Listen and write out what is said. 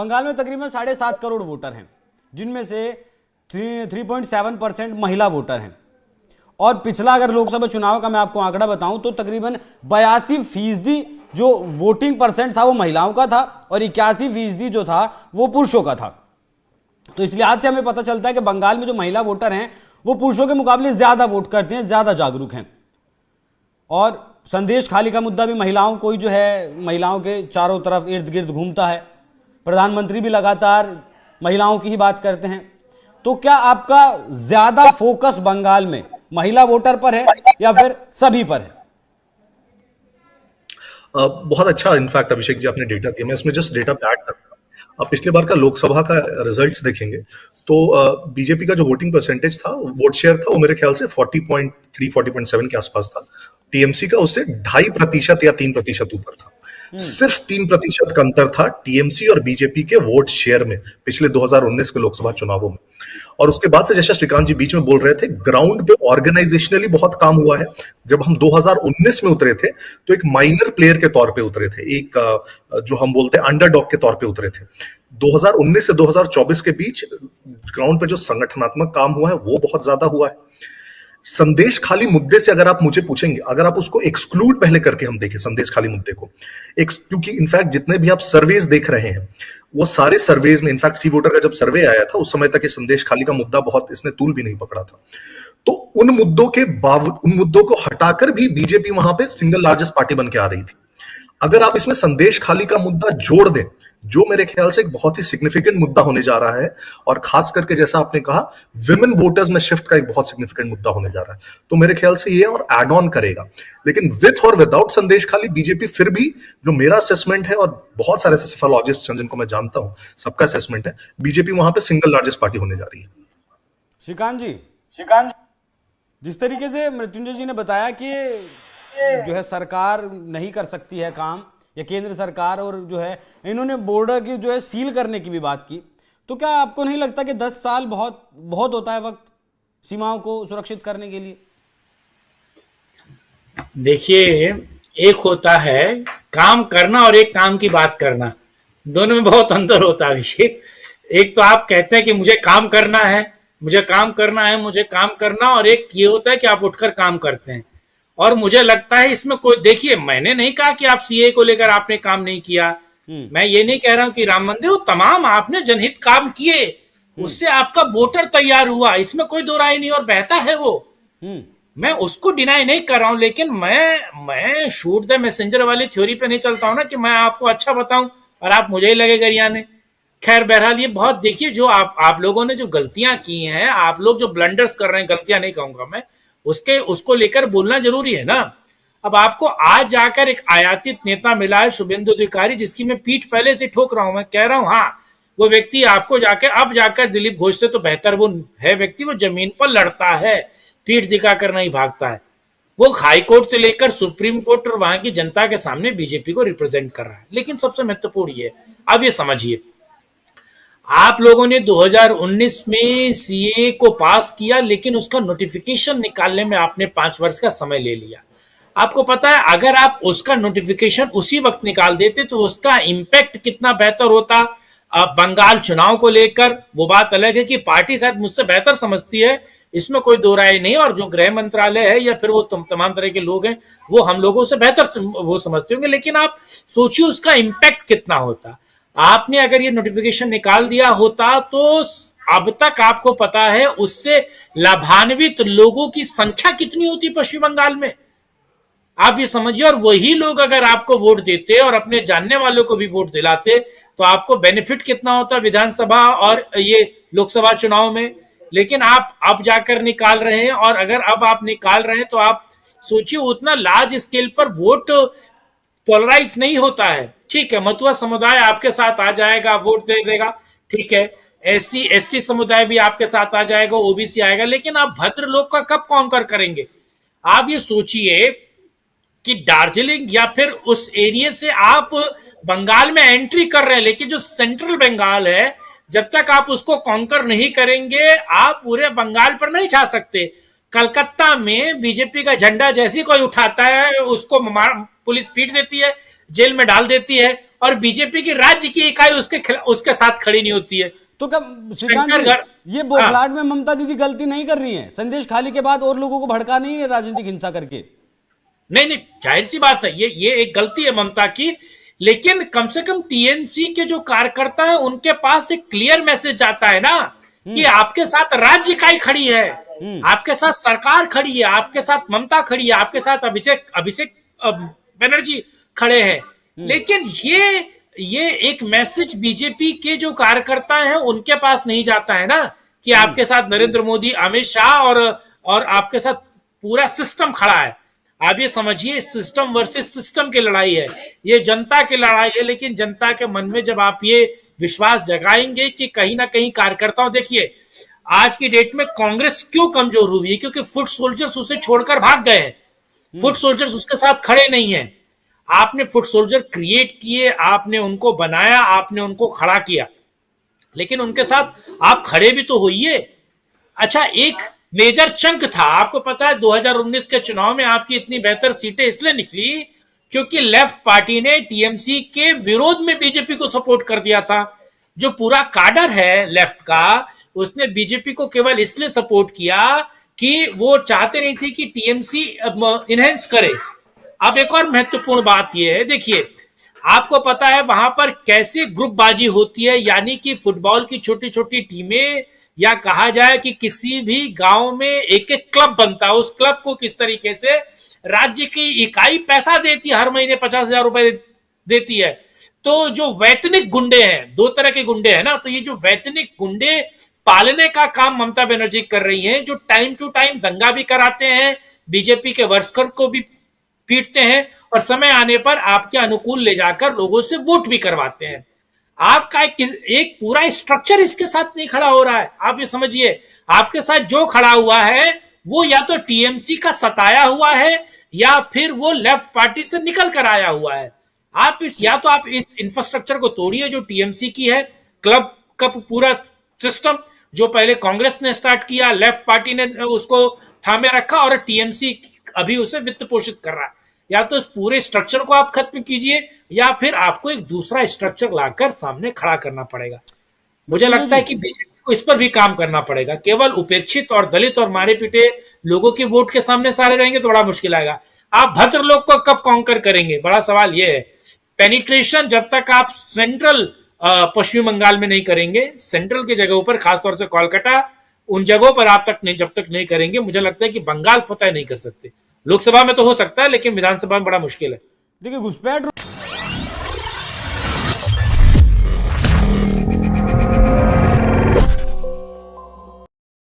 बंगाल में तकरीबन 7.5 करोड़ वोटर हैं, जिनमें से 3.7% महिला वोटर हैं। और पिछला अगर लोकसभा चुनाव का मैं आपको आंकड़ा बताऊं तो तकरीबन 82% जो वोटिंग परसेंट था वो महिलाओं का था और 81% जो था वो पुरुषों का था। तो इस लिहाज से हमें पता चलता है कि बंगाल में जो महिला वोटर हैं वो पुरुषों के मुकाबले ज्यादा वोट करते हैं, ज्यादा जागरूक हैं। और संदेश खाली का मुद्दा भी महिलाओं को ही जो है, महिलाओं के चारों तरफ इर्द गिर्द घूमता है। प्रधानमंत्री भी लगातार महिलाओं की ही बात करते हैं। तो क्या आपका ज्यादा फोकस बंगाल में महिला वोटर पर है या फिर सभी पर है? बहुत अच्छा इनफैक्ट अभिषेक जी आपने डेटा दिया, मैं इसमें जस्ट डेटा पे ऐड करता हूं। अब पिछले बार का लोकसभा का रिजल्ट्स देखेंगे तो बीजेपी का जो वोटिंग परसेंटेज था, वोट शेयर था, वो मेरे ख्याल से 40.3 40.7 के आसपास था। टीएमसी का उससे 2.5% या 3% ऊपर था। सिर्फ 3% का अंतर था टीएमसी और बीजेपी के वोट शेयर में पिछले 2019 के लोकसभा चुनावों में। और उसके बाद से जैसा श्रीकांत जी बीच में बोल रहे थे, ग्राउंड पे ऑर्गेनाइजेशनली बहुत काम हुआ है। जब हम 2019 में उतरे थे तो एक माइनर प्लेयर के तौर पे उतरे थे, एक जो हम बोलते हैं अंडरडॉग के तौर पे उतरे थे। 2019 से 2024 के बीच ग्राउंड पे जो संगठनात्मक काम हुआ है वो बहुत ज्यादा हुआ है। संदेश खाली मुद्दे से अगर आप मुझे पूछेंगे, अगर आप उसको एक्सक्लूड पहले करके हम देखें संदेश खाली मुद्दे को, क्योंकि इनफैक्ट जितने भी आप सर्वेज देख रहे हैं वो सारे सर्वेज में, इनफैक्ट सी वोटर का जब सर्वे आया था उस समय तक ये संदेश खाली का मुद्दा बहुत इसने तूल भी नहीं पकड़ा था। तो उन मुद्दों को हटाकर भी बीजेपी वहां पे सिंगल लार्जेस्ट पार्टी बन के आ रही थी। अगर आप इसमें संदेश खाली का मुद्दा जोड़ दें, जो मेरे ख्याल से एक बहुत ही सिग्निफिकेंट मुद्दा होने जा रहा है, और खास करके जैसा आपने कहा विमेन वोटर्स में शिफ्ट का एक बहुत सिग्निफिकेंट मुद्दा होने जा रहा है, तो मेरे ख्याल से ये और एड ऑन करेगा। लेकिन विथ और विदाउट संदेश खाली बीजेपी फिर भी, जो मेरा असेसमेंट है और बहुत सारे सेफोलॉजिस्ट जिनको मैं जानता हूं सबका असेसमेंट है, बीजेपी वहां पे सिंगल लार्जेस्ट पार्टी होने जा रही है। श्रीकांत जी, जिस तरीके से मृत्युंजय जी ने बताया कि जो है सरकार नहीं कर सकती है काम, या केंद्र सरकार, और जो है इन्होंने बॉर्डर की जो है सील करने की भी बात की, तो क्या आपको नहीं लगता कि 10 साल बहुत होता है वक्त सीमाओं को सुरक्षित करने के लिए? देखिए, एक होता है काम करना और एक काम की बात करना, दोनों में बहुत अंतर होता है अभिषेक। एक तो आप कहते हैं कि मुझे काम करना है, मुझे काम करना, और एक ये होता है कि आप उठकर काम करते हैं। और मुझे लगता है इसमें कोई, देखिए मैंने नहीं कहा कि आप सीए को लेकर आपने काम नहीं किया, मैं ये नहीं कह रहा हूं कि राम मंदिर, वो तमाम आपने जनहित काम किए, उससे आपका वोटर तैयार हुआ, इसमें कोई दो राय नहीं, और बेहतर है वो, मैं उसको डिनाई नहीं कर रहा हूं। लेकिन मैं शूट द मैसेंजर वाली थ्योरी पे नहीं चलता हूं ना, कि मैं आपको अच्छा बताऊं और आप मुझे ही लगे गरियाने। खैर बहरहाल ये बहुत, देखिए जो आप लोगों ने जो गलतियां की हैं, आप लोग जो ब्लंडर्स कर रहे हैं, गलतियां नहीं कहूंगा मैं, उसको लेकर बोलना जरूरी है ना। अब आपको आज जाकर एक आयातित नेता मिला है शुभेंदु अधिकारी, जिसकी मैं पीठ पहले से ठोक रहा हूं, मैं कह रहा हूं हाँ वो व्यक्ति आपको जाकर दिलीप घोष से तो बेहतर वो है व्यक्ति, वो जमीन पर लड़ता है, पीठ दिखाकर नहीं भागता है। वो हाई कोर्ट से लेकर सुप्रीम कोर्ट और वहां की जनता के सामने बीजेपी को रिप्रेजेंट कर रहा है। लेकिन सबसे महत्वपूर्ण ये, अब ये समझिए, आप लोगों ने 2019 में सीए को पास किया, लेकिन उसका नोटिफिकेशन निकालने में आपने 5 वर्ष का समय ले लिया। आपको पता है अगर आप उसका नोटिफिकेशन उसी वक्त निकाल देते तो उसका इंपैक्ट कितना बेहतर होता। बंगाल चुनाव को लेकर वो बात अलग है कि पार्टी शायद मुझसे बेहतर समझती है, इसमें कोई दो राय नहीं, और जो गृह मंत्रालय है या फिर वो तमाम तरह के लोग हैं वो हम लोगों से बेहतर वो समझते होंगे। लेकिन आप सोचिए उसका इंपैक्ट कितना होता। आपने अगर ये नोटिफिकेशन निकाल दिया होता तो अब तक आपको पता है उससे लाभान्वित लोगों की संख्या कितनी होती पश्चिम बंगाल में, आप ये समझिए। और वही लोग अगर आपको वोट देते और अपने जानने वालों को भी वोट दिलाते तो आपको बेनिफिट कितना होता विधानसभा और ये लोकसभा चुनाव में। लेकिन आप अब जाकर निकाल रहे हैं, और अगर अब आप निकाल रहे हैं तो आप सोचिए उतना लार्ज स्केल पर वोट पोलराइज नहीं होता है। ठीक है, मथुआ समुदाय आपके साथ आ जाएगा, वोट दे देगा, ठीक है, एससी एसटी समुदाय भी आपके साथ आ जाएगा, ओबीसी आएगा, लेकिन आप भद्र लोग का कब कॉन्कर करेंगे? आप ये सोचिए कि दार्जिलिंग या फिर उस एरिया से आप बंगाल में एंट्री कर रहे हैं, लेकिन जो सेंट्रल बंगाल है जब तक आप उसको कॉन्कर नहीं करेंगे आप पूरे बंगाल पर नहीं छा सकते। कलकत्ता में बीजेपी का झंडा जैसे कोई उठाता है उसको पुलिस पीट देती है, जेल में डाल देती है, और बीजेपी की राज्य की इकाई उसके साथ खड़ी नहीं होती है। तो क्या श्रीकांत शंकर जी, घर- ये बौखलाहट में ममता दीदी गलती नहीं कर रही है? संदेश खाली के बाद और लोगों को भड़का नहीं है राजनीतिक हिंसा करके? नहीं नहीं, जाहिर सी बात है, ये एक गलती है ममता की, लेकिन कम से कम टीएमसी के जो कार्यकर्ता है उनके पास एक क्लियर मैसेज जाता है ना कि आपके साथ राज्य इकाई खड़ी है, आपके साथ सरकार खड़ी है, आपके साथ ममता खड़ी है, आपके साथ अभिषेक बनर्जी खड़े हैं। लेकिन ये एक मैसेज बीजेपी के जो कार्यकर्ता हैं उनके पास नहीं जाता है ना कि आपके साथ नरेंद्र मोदी, अमित शाह और आपके साथ पूरा सिस्टम खड़ा है। आप ये समझिए, सिस्टम वर्सेस सिस्टम की लड़ाई है, ये जनता की लड़ाई है। लेकिन जनता के मन में जब आप ये विश्वास जगाएंगे कि कहीं ना कहीं कार्यकर्ताओं, देखिए आज की डेट में कांग्रेस क्यों कमजोर हुई है, क्योंकि फुट सोल्जर्स उसे छोड़कर भाग गए हैं, फुट सोल्जर्स उसके साथ खड़े नहीं हैं। आपने फुट सोल्जर क्रिएट किए, आपने उनको बनाया, आपने उनको खड़ा किया, लेकिन उनके साथ आप खड़े भी तो होइए। अच्छा, एक मेजर चंक था, आपको पता है 2019 के चुनाव में आपकी इतनी बेहतर सीटें इसलिए निकली क्योंकि लेफ्ट पार्टी ने टीएमसी के विरोध में बीजेपी को सपोर्ट कर दिया था। जो पूरा काडर है लेफ्ट का, उसने बीजेपी को केवल इसलिए सपोर्ट किया कि वो चाहते नहीं थे कि टीएमसी इनहेंस करे। अब एक और महत्वपूर्ण बात यह है, देखिए आपको पता है वहां पर कैसे ग्रुपबाजी होती है, यानी कि फुटबॉल की छोटी छोटी टीमें, या कहा जाए कि किसी भी गांव में एक एक क्लब बनता है, उस क्लब को किस तरीके से राज्य की इकाई पैसा देती है, हर महीने 50,000 रुपए देती है। तो जो वैतनिक गुंडे हैं, दो तरह के गुंडे हैं ना, तो ये जो वैतनिक गुंडे पालने का काम ममता बनर्जी कर रही हैं, जो टाइम टू टाइम दंगा भी कराते हैं, बीजेपी के वर्कर को भी पीटते हैं और समय आने पर आपके अनुकूल ले जाकर लोगों से वोट भी करवाते हैं। आपका एक पूरा स्ट्रक्चर इसके साथ नहीं खड़ा हो रहा है। आप ये समझिए, आपके साथ जो खड़ा हुआ है वो या तो टीएमसी का सताया हुआ है या फिर वो लेफ्ट पार्टी से निकल कर आया हुआ है। आप इस इंफ्रास्ट्रक्चर को तोड़िए जो टीएमसी की है, क्लब का पूरा सिस्टम जो पहले कांग्रेस ने स्टार्ट किया, लेफ्ट पार्टी ने उसको थामे रखा और टीएमसी अभी उसे वित्त पोषित कर रहा है। या तो इस पूरे स्ट्रक्चर को आप खत्म कीजिए या फिर आपको एक दूसरा स्ट्रक्चर लाकर सामने खड़ा करना पड़ेगा। मुझे लगता है कि बीजेपी को इस पर भी काम करना पड़ेगा। केवल उपेक्षित और दलित और मारे पीटे लोगों के वोट के सामने सारे रहेंगे तो बड़ा मुश्किल आएगा। आप भद्र लोग को कब कॉन्कर करेंगे, बड़ा सवाल यह है। पेनिट्रेशन जब तक आप सेंट्रल पश्चिम बंगाल में नहीं करेंगे, सेंट्रल की जगहों पर, खासतौर से कोलकाता, उन जगहों पर आप जब तक नहीं करेंगे, मुझे लगता है कि बंगाल फतह नहीं कर सकते। लोकसभा में तो हो सकता है लेकिन विधानसभा में बड़ा मुश्किल है। देखिए घुसपैठ